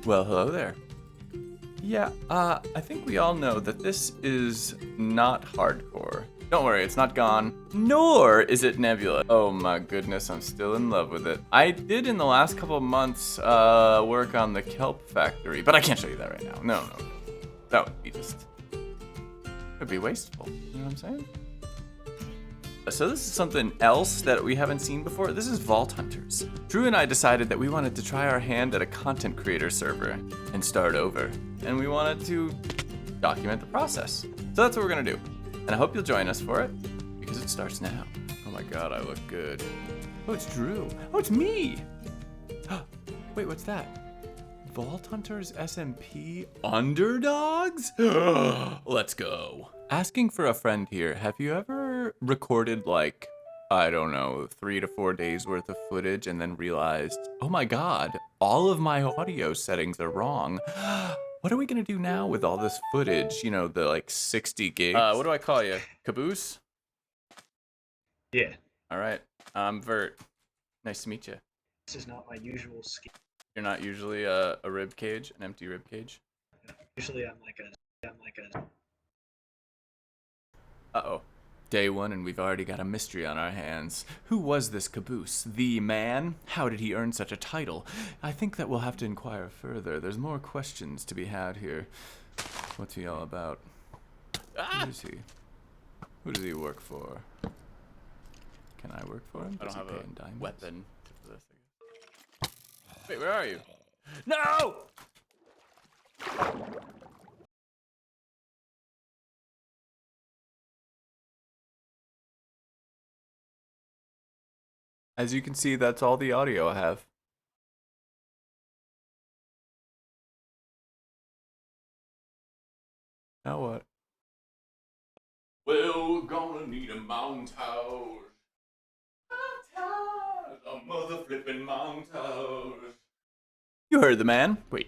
Well, hello there. Yeah, I think we all know that this is not hardcore. Don't worry, it's not gone, nor is it Nebula. Oh my goodness, I'm still in love with it. I did in the last couple of months work on the kelp factory, but I can't show you that right now. No. That would be it'd be wasteful, you know what I'm saying? So this is something else that we haven't seen before. This is Vaulthunters. Drew and I decided that we wanted to try our hand at a content creator server and start over. And we wanted to document the process. So that's what we're gonna do. And I hope you'll join us for it, because it starts now. Oh my god, I look good. Oh, it's Drew. Oh, it's me! Wait, what's that? Vaulthunters SMP Underdogs? Let's go. Asking for a friend here, have you ever recorded like, I don't know, 3 to 4 days worth of footage and then realized, oh my god, all of my audio settings are wrong. What are we gonna do now with all this footage? You know, the like 60 gigs. What do I call you? Caboose? Yeah. All right, I'm Vert. Nice to meet you. This is not my usual skill. You're not usually a rib cage, an empty rib cage? Usually I'm like a Uh-oh. Day one and we've already got a mystery on our hands. Who was this Caboose? The man? How did he earn such a title? I think that we'll have to inquire further. There's more questions to be had here. What's he all about? Who is he? Who does he work for? Can I work for him? I don't have a weapon for this. Wait, where are you? No! As you can see, that's all the audio I have. Now what? Well, we're gonna need a montage. A mother flippin' montage. You heard the man. Wait,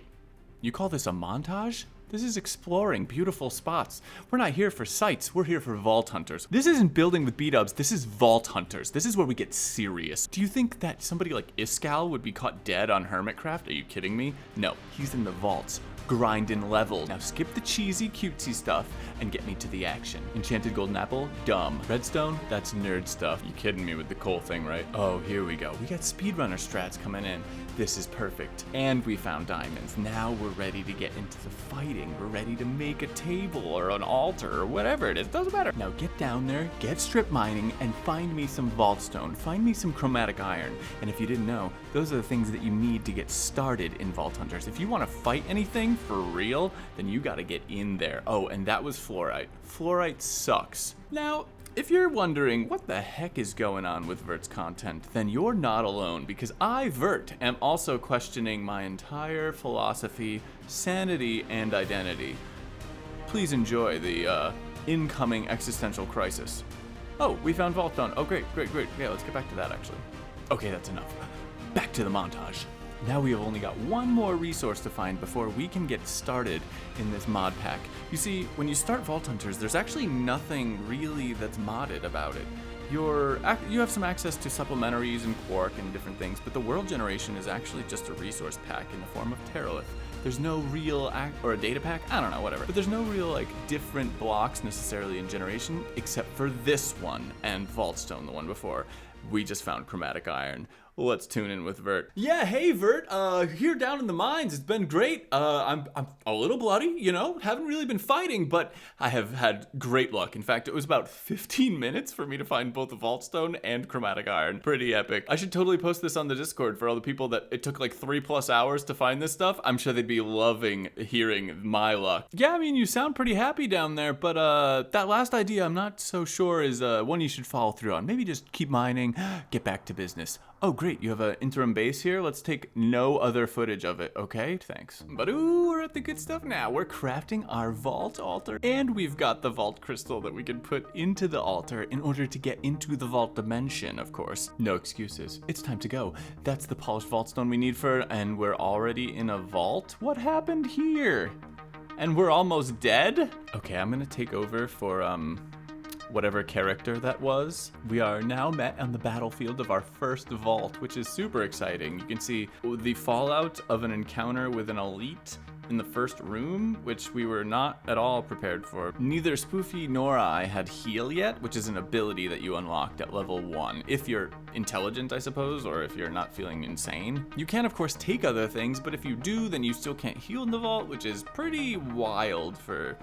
you call this a montage? This is exploring beautiful spots. We're not here for sights, we're here for Vault Hunters. This isn't building with B-dubs, this is Vault Hunters. This is where we get serious. Do you think that somebody like Iskal would be caught dead on Hermitcraft? Are you kidding me? No, he's in the vaults, grinding level. Now skip the cheesy cutesy stuff and get me to the action. Enchanted Golden Apple? Dumb. Redstone? That's nerd stuff. You kidding me with the coal thing, right? Oh, here we go. We got speedrunner strats coming in. This is perfect. And we found diamonds. Now we're ready to get into the fighting. We're ready to make a table or an altar or whatever it is. Doesn't matter. Now get down there, get strip mining, and find me some vaultstone. Find me some chromatic iron. And if you didn't know, those are the things that you need to get started in Vault Hunters. If you want to fight anything for real, then you gotta get in there. Oh, and that was fluorite. Fluorite sucks. Now, if you're wondering what the heck is going on with Vert's content, then you're not alone, because I, Vert, am also questioning my entire philosophy, sanity, and identity. Please enjoy the incoming existential crisis. Oh, we found Vaultstone. Oh, great. Yeah, let's get back to that, actually. Okay, that's enough. Back to the montage. Now we have only got one more resource to find before we can get started in this mod pack. You see, when you start Vault Hunters, there's actually nothing really that's modded about it. You have some access to supplementaries and quark and different things, but the world generation is actually just a resource pack in the form of Terralith. There's no real or a data pack, I don't know, whatever. But there's no real like different blocks necessarily in generation, except for this one and Vaultstone, the one before. We just found chromatic iron. Let's tune in with Vert. Yeah, hey Vert, here down in the mines, it's been great. I'm a little bloody, you know, haven't really been fighting, but I have had great luck. In fact, it was about 15 minutes for me to find both the Vaultstone and chromatic iron. Pretty epic. I should totally post this on the Discord for all the people that it took like 3+ hours to find this stuff. I'm sure they'd be loving hearing my luck. Yeah, I mean, you sound pretty happy down there, but that last idea I'm not so sure is one you should follow through on. Maybe just keep mining, get back to business. Oh, great, you have an interim base here? Let's take no other footage of it, okay? Thanks. But ooh, we're at the good stuff now. We're crafting our vault altar, and we've got the vault crystal that we can put into the altar in order to get into the vault dimension, of course. No excuses. It's time to go. That's the polished vaultstone we need and we're already in a vault? What happened here? And we're almost dead? Okay, I'm gonna take over for, whatever character that was. We are now met on the battlefield of our first vault, which is super exciting. You can see the fallout of an encounter with an elite in the first room, which we were not at all prepared for. Neither Spoofy nor I had heal yet, which is an ability that you unlocked at level 1. If you're intelligent, I suppose, or if you're not feeling insane. You can, of course, take other things, but if you do, then you still can't heal in the vault, which is pretty wild for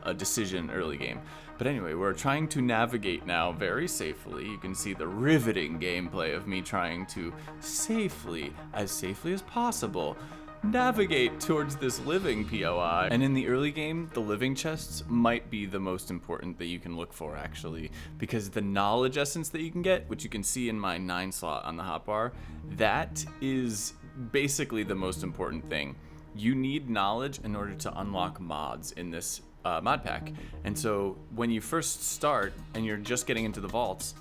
a decision early game. But anyway, we're trying to navigate now very safely. You can see the riveting gameplay of me trying to safely as possible, navigate towards this living POI. And in the early game, the living chests might be the most important that you can look for, actually, because the knowledge essence that you can get, which you can see in my 9 slot on the hotbar, that is basically the most important thing. You need knowledge in order to unlock mods in this mod pack. And so when you first start and you're just getting into the vaults,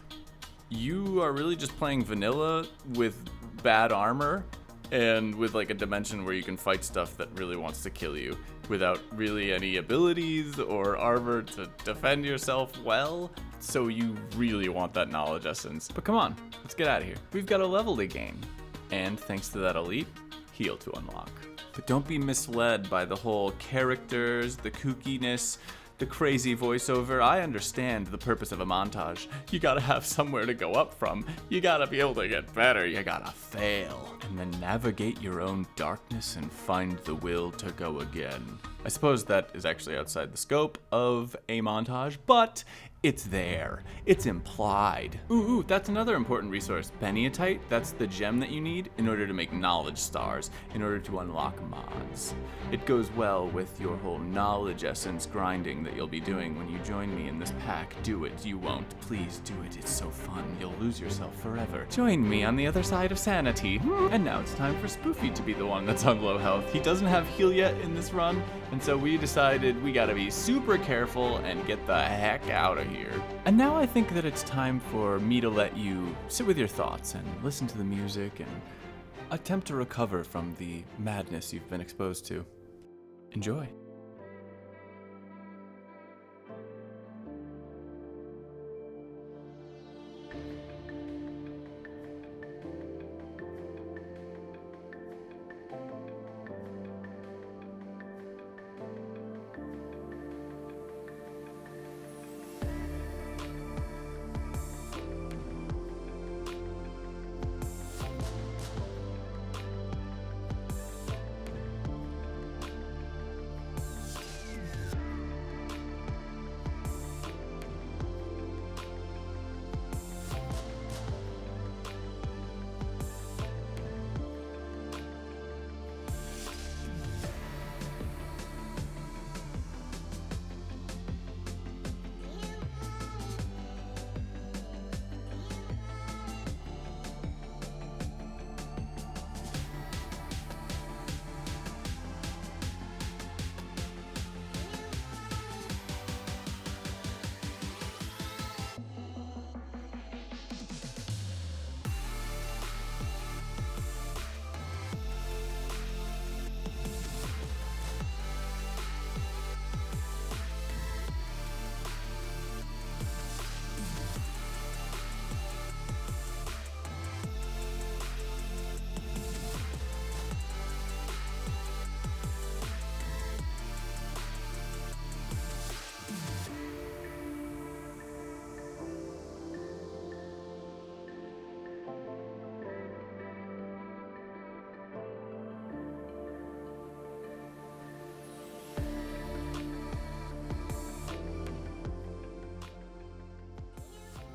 you are really just playing vanilla with bad armor and with like a dimension where you can fight stuff that really wants to kill you without really any abilities or armor to defend yourself well. So you really want that knowledge essence. But come on, let's get out of here. We've got a level to gain. And thanks to that elite, heal to unlock. But don't be misled by the whole characters, the kookiness, the crazy voiceover. I understand the purpose of a montage. You gotta have somewhere to go up from. You gotta be able to get better. You gotta fail. And then navigate your own darkness and find the will to go again. I suppose that is actually outside the scope of a montage, but it's there. It's implied. Ooh, that's another important resource. Beniatite, that's the gem that you need in order to make knowledge stars, in order to unlock mods. It goes well with your whole knowledge essence grinding that you'll be doing when you join me in this pack. Do it, you won't. Please do it, it's so fun. You'll lose yourself forever. Join me on the other side of sanity. And now it's time for Spoofy to be the one that's on low health. He doesn't have heal yet in this run, and so we decided we gotta be super careful and get the heck out of here. And now I think that it's time for me to let you sit with your thoughts and listen to the music and attempt to recover from the madness you've been exposed to. Enjoy.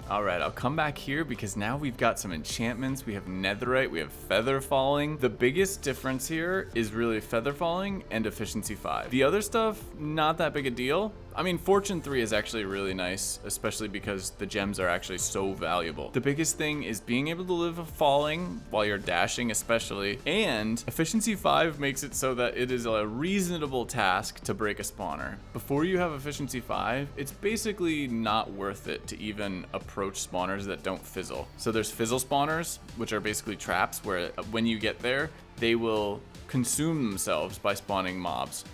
Alright, I'll come back here because now we've got some enchantments. We have netherite, we have feather falling. The biggest difference here is really feather falling and efficiency 5. The other stuff, not that big a deal. I mean, Fortune 3 is actually really nice, especially because the gems are actually so valuable. The biggest thing is being able to live a falling while you're dashing especially, and efficiency 5 makes it so that it is a reasonable task to break a spawner. Before you have efficiency 5, it's basically not worth it to even approach spawners that don't fizzle. So there's fizzle spawners, which are basically traps where when you get there, they will consume themselves by spawning mobs.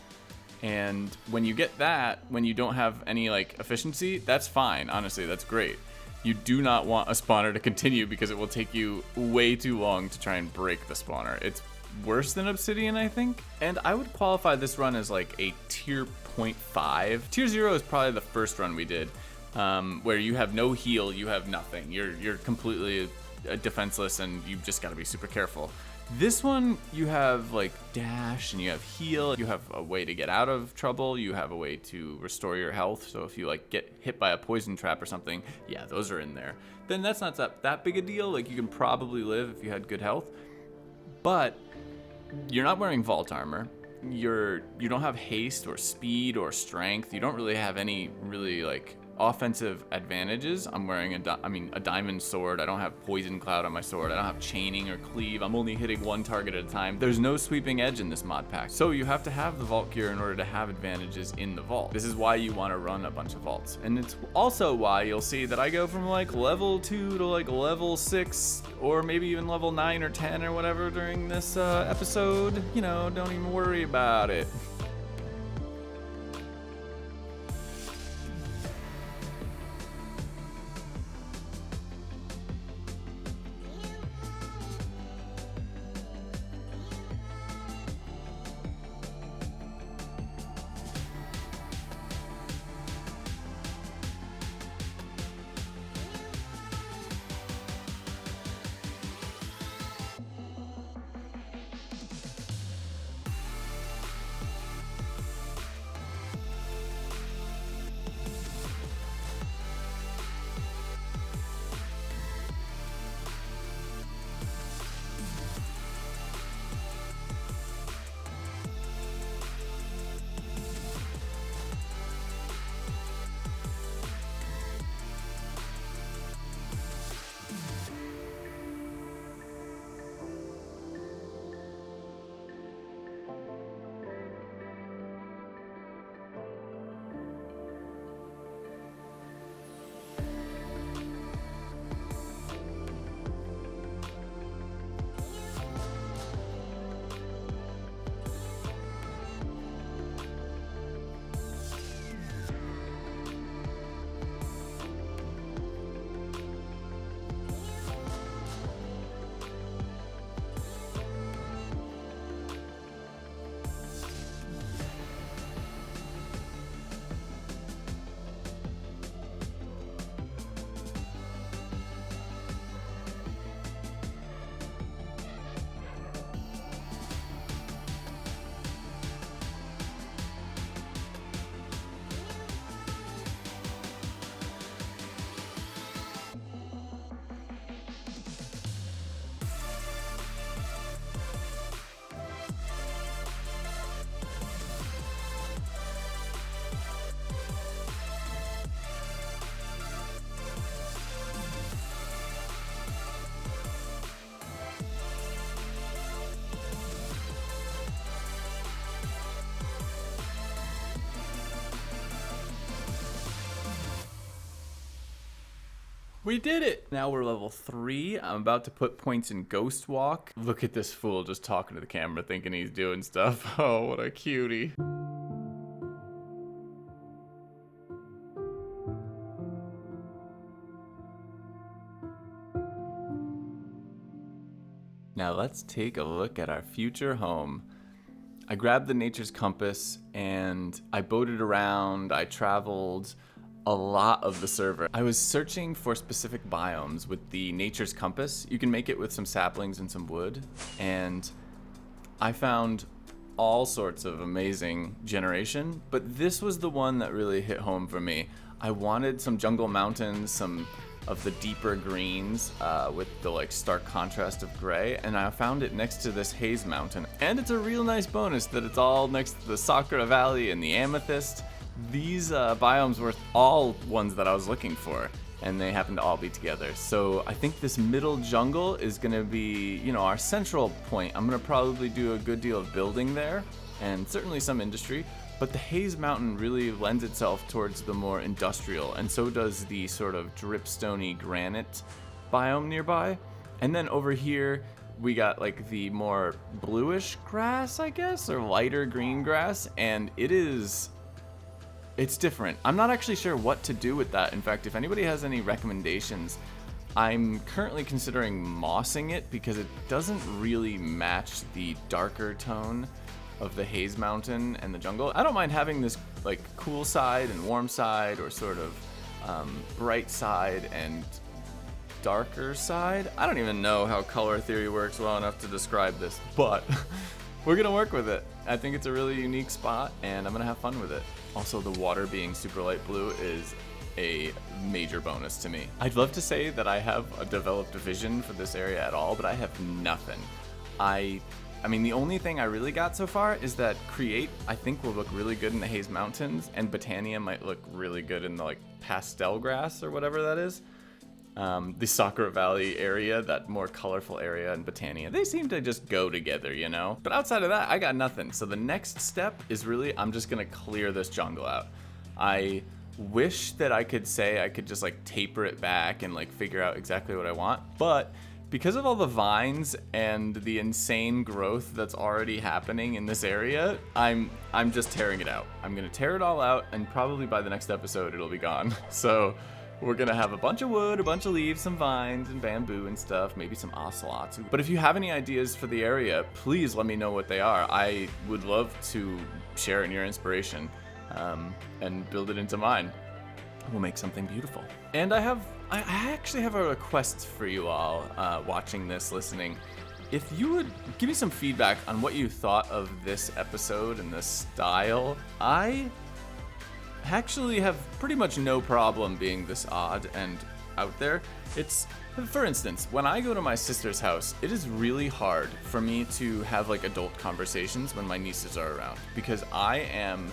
And when you get that, when you don't have any like efficiency, that's fine. Honestly, that's great. You do not want a spawner to continue because it will take you way too long to try and break the spawner. It's worse than Obsidian, I think. And I would qualify this run as like a tier 0.5. Tier 0 is probably the first run we did, where you have no heal, you have nothing. You're completely defenseless and you've just got to be super careful. This one, you have like dash and you have heal, you have a way to get out of trouble, you have a way to restore your health. So if you like get hit by a poison trap or something, yeah, those are in there. Then that's not that big a deal. Like you can probably live if you had good health, but you're not wearing vault armor. You don't have haste or speed or strength. You don't really have any really like offensive advantages. I'm wearing a diamond sword. I don't have poison cloud on my sword. I don't have chaining or cleave. I'm only hitting one target at a time. There's no sweeping edge in this mod pack. So you have to have the vault gear in order to have advantages in the vault. This is why you want to run a bunch of vaults. And it's also why you'll see that I go from like level 2 to like level 6 or maybe even level 9 or 10 or whatever during this episode. You know, don't even worry about it. We did it! Now we're level 3. I'm about to put points in Ghost Walk. Look at this fool just talking to the camera thinking he's doing stuff. Oh, what a cutie. Now let's take a look at our future home. I grabbed the Nature's Compass and I boated around, I traveled a lot of the server. I was searching for specific biomes with the Nature's Compass. You can make it with some saplings and some wood, and I found all sorts of amazing generation, but this was the one that really hit home for me. I wanted some jungle mountains, some of the deeper greens with the like stark contrast of gray, and I found it next to this haze mountain. And it's a real nice bonus that it's all next to the Sakura Valley and the Amethyst. These biomes were all ones that I was looking for, and they happen to all be together. So I think this middle jungle is gonna be, you know, our central point. I'm gonna probably do a good deal of building there, and certainly some industry, but the Haze Mountain really lends itself towards the more industrial, and so does the sort of dripstony granite biome nearby. And then over here, we got like the more bluish grass, I guess, or lighter green grass, and it's different. I'm not actually sure what to do with that. In fact, if anybody has any recommendations, I'm currently considering mossing it because it doesn't really match the darker tone of the Haze Mountain and the jungle. I don't mind having this like cool side and warm side, or sort of bright side and darker side. I don't even know how color theory works well enough to describe this, but we're gonna work with it. I think it's a really unique spot and I'm gonna have fun with it. Also, the water being super light blue is a major bonus to me. I'd love to say that I have a developed vision for this area at all, but I have nothing. I mean, the only thing I really got so far is that Create, I think, will look really good in the Haze Mountains, and Botania might look really good in the like pastel grass or whatever that is. The Sakura Valley area, that more colorful area, and Botania, they seem to just go together, you know? But outside of that, I got nothing. So the next step is really, I'm just gonna clear this jungle out. I wish that I could say I could just like taper it back and like figure out exactly what I want, but because of all the vines and the insane growth that's already happening in this area, I'm just tearing it out. I'm gonna tear it all out, and probably by the next episode it'll be gone. So we're gonna have a bunch of wood, a bunch of leaves, some vines and bamboo and stuff, maybe some ocelots. But if you have any ideas for the area, please let me know what they are. I would love to share in your inspiration and build it into mine. We'll make something beautiful. And I actually have a request for you all watching this, listening. If you would give me some feedback on what you thought of this episode and this style. I actually have pretty much no problem being this odd and out there. It's, for instance, when I go to my sister's house, it is really hard for me to have like adult conversations when my nieces are around, because I am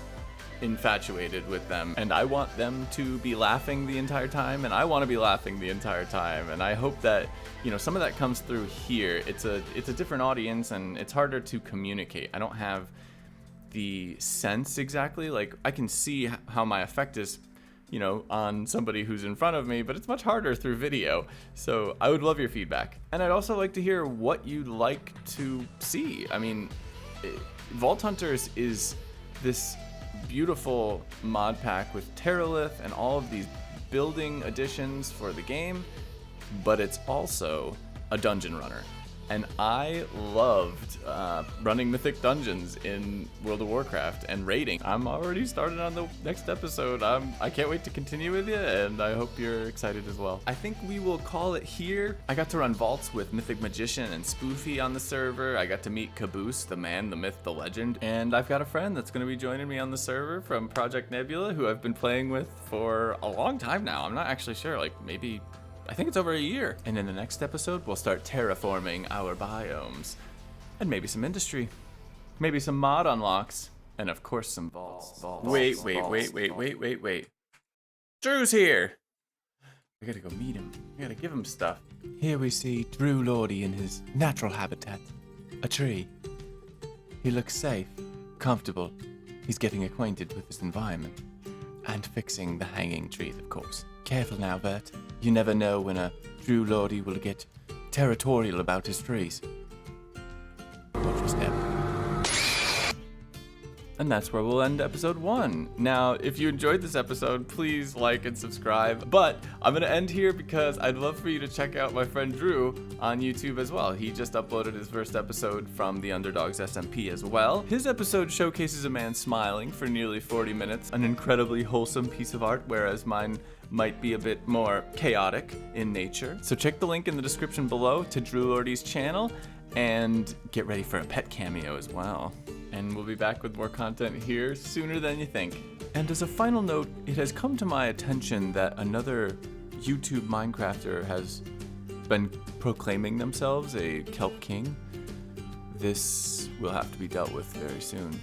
infatuated with them and I want them to be laughing the entire time, and I want to be laughing the entire time, and I hope that, you know, some of that comes through here. It's a different audience and it's harder to communicate. I don't have the sense exactly, like I can see how my effect is, you know, on somebody who's in front of me, but it's much harder through video. So I would love your feedback, and I'd also like to hear what you'd like to see. I mean, Vaulthunters is this beautiful mod pack with Terralith and all of these building additions for the game, but it's also a dungeon runner. And I loved running mythic dungeons in World of Warcraft and raiding. I'm already started on the next episode. I can't wait to continue with you, and I hope you're excited as well. I think we will call it here. I got to run vaults with Mythic Magician and Spoofy on the server. I got to meet Caboose, the man, the myth, the legend. And I've got a friend that's going to be joining me on the server from Project Nebula, who I've been playing with for a long time now. I'm not actually sure, like maybe, I think it's over a year. And in the next episode, we'll start terraforming our biomes. And maybe some industry. Maybe some mod unlocks. And of course some vaults. Wait. Drew's here! I gotta go meet him. I gotta give him stuff. Here we see Drew Lordy in his natural habitat. A tree. He looks safe, comfortable. He's getting acquainted with his environment. And fixing the hanging trees, of course. Careful now, Bert. You never know when a Drew Lordy will get territorial about his trees. Watch your step. And that's where we'll end episode 1. Now, if you enjoyed this episode, please like and subscribe. But I'm going to end here because I'd love for you to check out my friend Drew on YouTube as well. He just uploaded his first episode from the Underdogs SMP as well. His episode showcases a man smiling for nearly 40 minutes, an incredibly wholesome piece of art, whereas mine might be a bit more chaotic in nature. So check the link in the description below to Drew Lordy's channel and get ready for a pet cameo as well. And we'll be back with more content here sooner than you think. And as a final note, it has come to my attention that another YouTube Minecrafter has been proclaiming themselves a kelp king. This will have to be dealt with very soon.